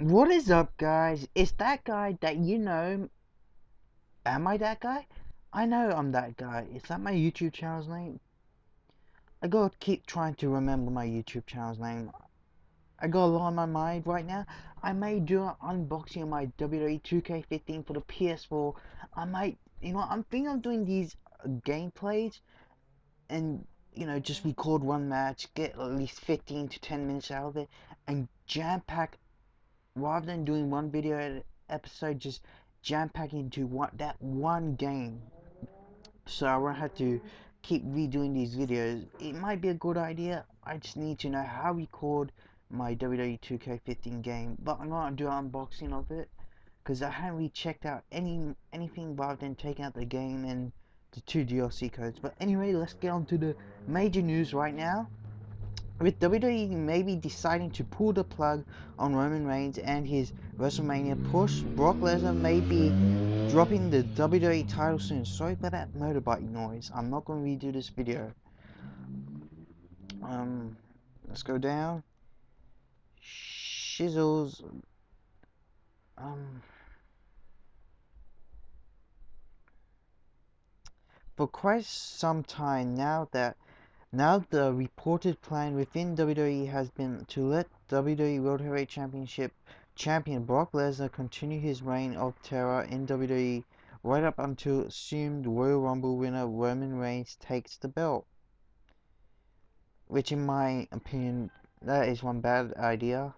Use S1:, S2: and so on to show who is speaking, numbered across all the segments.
S1: What is up, guys? It's that guy that you know. Am I that guy? I know I'm that guy. Is that my YouTube channel's name? I gotta keep trying to remember my YouTube channel's name. I got a lot on my mind right now. I may do an unboxing of my WWE 2K15 for the PS4. I might, I'm thinking of doing these gameplays and, just record one match, get at least 15 to 10 minutes out of it, and jam pack rather than doing one video episode, just jam pack into that one game, so I won't have to keep redoing these videos. It might be a good idea. I just need to know how to record my WWE 2K15 game, but I'm gonna do an unboxing of it because I haven't really checked out anything rather than taking out the game and the two DLC codes. But anyway, let's get on to the major news right now. With WWE maybe deciding to pull the plug on Roman Reigns and his WrestleMania push, Brock Lesnar may be dropping the WWE title soon. Sorry for that motorbike noise. I'm not going to redo this video. Um, let's go down. Shizzles. Um, for quite some time now the reported plan within WWE has been to let WWE World Heavyweight Championship champion Brock Lesnar continue his reign of terror in WWE right up until assumed Royal Rumble winner Roman Reigns takes the belt. Which in my opinion, that is one bad idea.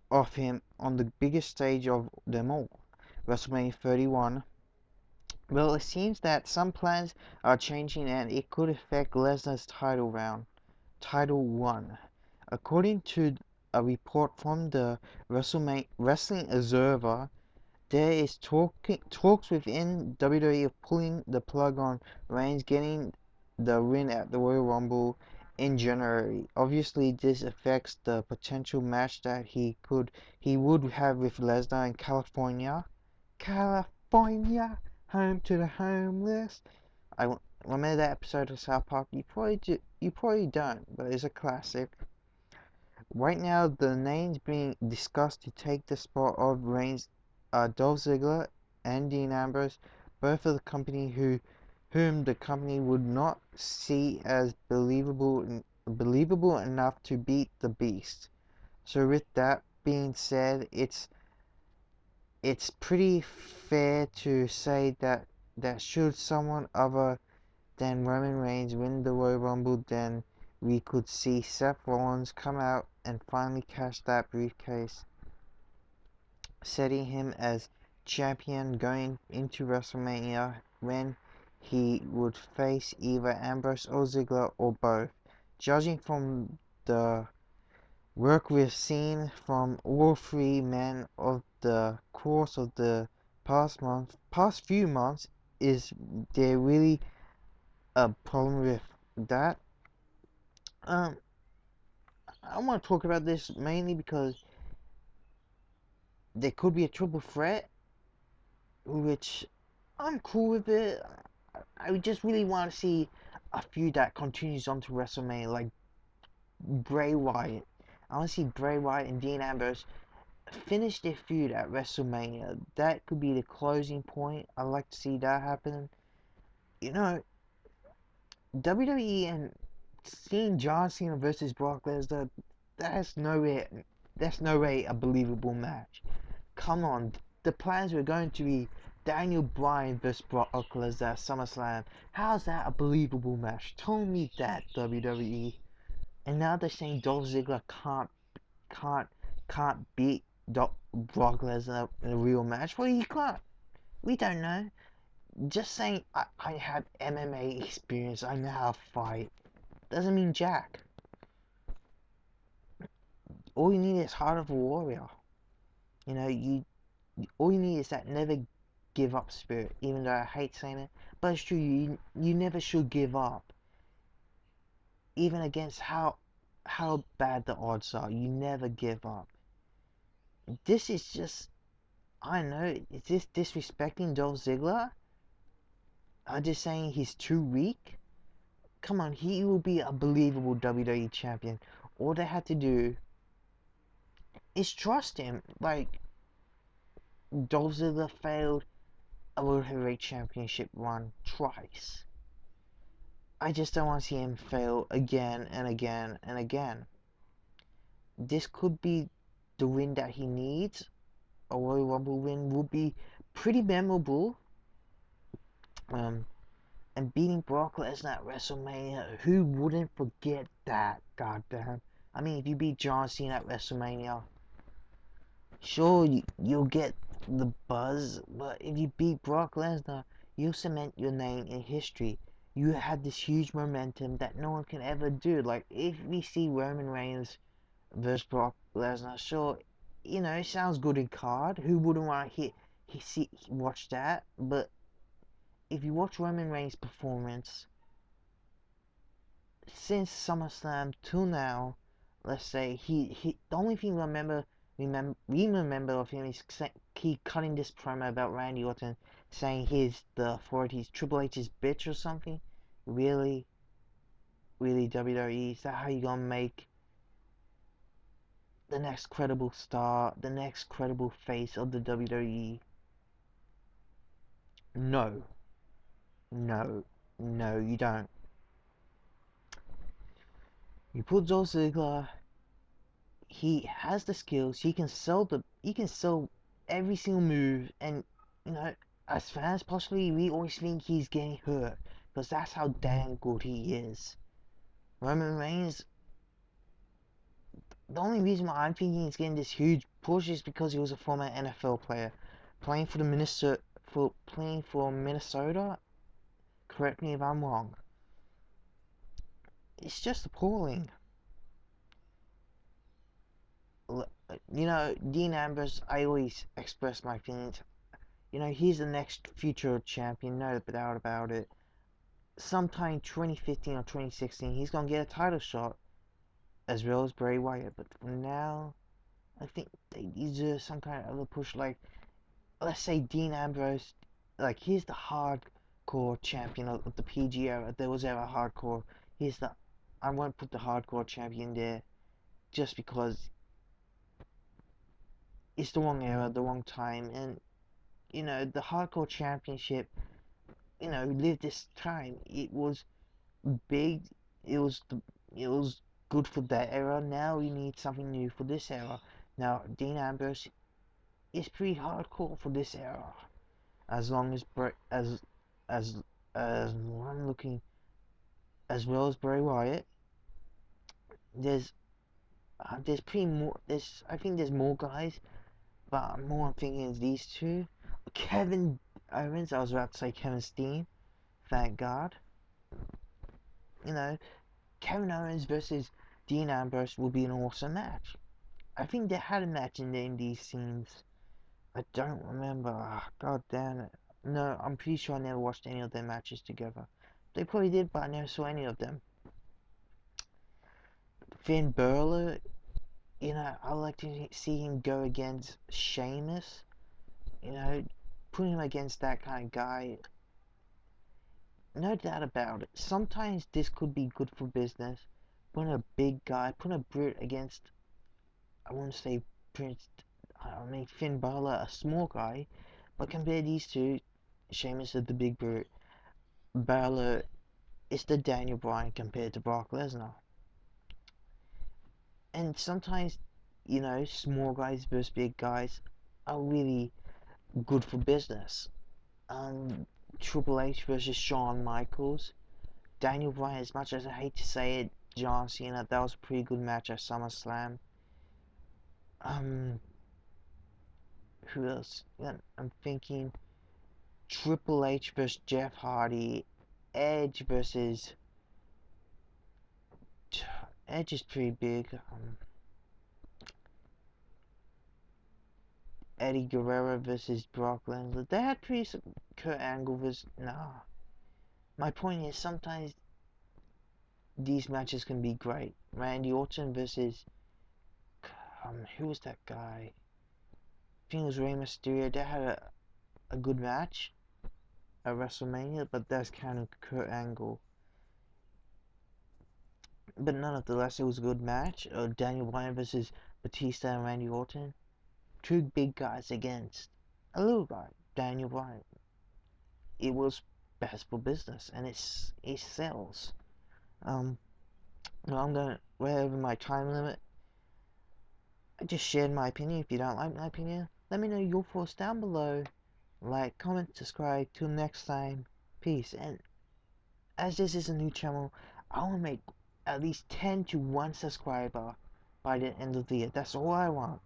S1: Of him on the biggest stage of them all, WrestleMania 31. Well, it seems that some plans are changing and it could affect Lesnar's title one. According to a report from the Wrestling Observer, there is talks within WWE of pulling the plug on Reigns getting the win at the Royal Rumble in January. Obviously, this affects the potential match that he would have with Lesnar in California. California, home to the homeless. I remember that episode of South Park. You probably don't, but it's a classic. Right now, the names being discussed to take the spot of Reigns are Dolph Ziggler and Dean Ambrose, both of the company whom the company would not see as believable enough to beat the Beast. So with that being said, it's pretty fair to say that should someone other than Roman Reigns win the Royal Rumble, then we could see Seth Rollins come out and finally cash that briefcase, setting him as champion going into WrestleMania when he would face either Ambrose or Ziggler or both. Judging from the work we've seen from all three men of the course of the past few months, is there really a problem with that? Um, I want to talk about this mainly because there could be a triple threat, which I'm cool with it. I just really want to see a feud that continues on to WrestleMania, like Bray Wyatt. I want to see Bray Wyatt and Dean Ambrose finish their feud at WrestleMania. That could be the closing point. I'd like to see that happen. You know, WWE and seeing John Cena versus Brock Lesnar, that's no way. That's no way a believable match. Come on, the plans were going to be Daniel Bryan versus Brock Lesnar at SummerSlam. How's that a believable match? Tell me that, WWE. And now they're saying Dolph Ziggler can't can't beat Brock Lesnar in a real match. Well, he can't. We don't know. Just saying I have MMA experience. I know how to fight. Doesn't mean jack. All you need is heart of a warrior. You know, all you need is that never give up spirit. Even though I hate saying it, but it's true. You never should give up, even against how bad the odds are. You never give up. This is just, I don't know. Is this disrespecting Dolph Ziggler? I'm just saying he's too weak. come on, he will be a believable WWE champion. All they had to do is trust him. Like, Dolph Ziggler failed a World Heavyweight Championship run twice. I just don't want to see him fail again and again and again. This could be the win that he needs. A Royal Rumble win would be pretty memorable. And beating Brock Lesnar at WrestleMania, who wouldn't forget that? Goddamn. I mean, if you beat John Cena at WrestleMania, sure, you'll get the buzz, but if you beat Brock Lesnar, you cement your name in history. You had this huge momentum that no one can ever do. Like, if we see Roman Reigns versus Brock Lesnar, sure, it sounds good in card. Who wouldn't want to watch that? But if you watch Roman Reigns' performance since SummerSlam till now, let's say the only thing we remember of him is he cutting this promo about Randy Orton, saying he's the authorities, Triple H's bitch or something. Really, really, WWE, is that how you gonna make the next credible star, the next credible face of the WWE? No, no, no, you don't. You put Dolph Ziggler. He has the skills. He can sell every single move, and you know, as fans, possibly we always think he's getting hurt because that's how damn good he is. Roman Reigns, the only reason why I'm thinking he's getting this huge push is because he was a former NFL player, playing for Minnesota. Correct me if I'm wrong. It's just appalling. Dean Ambrose. I always express my feelings. He's the next future champion, no doubt about it. Sometime 2015 or 2016, he's gonna get a title shot, as well as Bray Wyatt. But for now, I think they deserve some kind of other push. Like, let's say Dean Ambrose, like, he's the hardcore champion of the PG era. There was ever hardcore. He's the, I won't put the hardcore champion there, just because it's the wrong era, the wrong time, and the hardcore championship lived this time. It was big. It was it was good for that era. Now we need something new for this era. Now Dean Ambrose is pretty hardcore for this era. As long as as I'm looking, as well as Bray Wyatt, there's pretty more. I think there's more guys, but more I'm thinking is these two. Kevin Owens. I was about to say Kevin Steen. Thank God. You know, Kevin Owens versus Dean Ambrose will be an awesome match. I think they had a match in the indie scenes. I don't remember. God damn it. No, I'm pretty sure I never watched any of their matches together. They probably did, but I never saw any of them. Finn Balor, I like to see him go against Sheamus. Put him against that kind of guy. No doubt about it. Sometimes this could be good for business. Putting a big guy, putting a brute against, I won't say Prince, I mean Finn Balor, a small guy, but compare these two, Sheamus is the big brute, Balor is the Daniel Bryan compared to Brock Lesnar. And sometimes, small guys versus big guys are really good for business. Triple H versus Shawn Michaels, Daniel Bryan, as much as I hate to say it, John Cena, that was a pretty good match at SummerSlam. Who else? Yeah, I'm thinking Triple H versus Jeff Hardy, Edge versus Edge is pretty big. Eddie Guerrero versus Brock Lesnar. They had pretty. Kurt Angle versus. Nah. My point is sometimes these matches can be great. Randy Orton versus. Who was that guy? I think it was Rey Mysterio. They had a good match at WrestleMania, but that's kind of Kurt Angle. but nonetheless, it was a good match. Daniel Bryan versus Batista and Randy Orton. Two big guys against a little guy, Daniel Bryan. It was best for business, and it sells. Um, well, I'm gonna way over my time limit. I just shared my opinion. If you don't like my opinion, let me know your thoughts down below. Like, comment, subscribe. Till next time, peace. And as this is a new channel, I want to make at least 10 to 1 subscriber by the end of the year. That's all I want.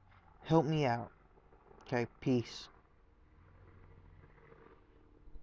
S1: Help me out. Okay, peace.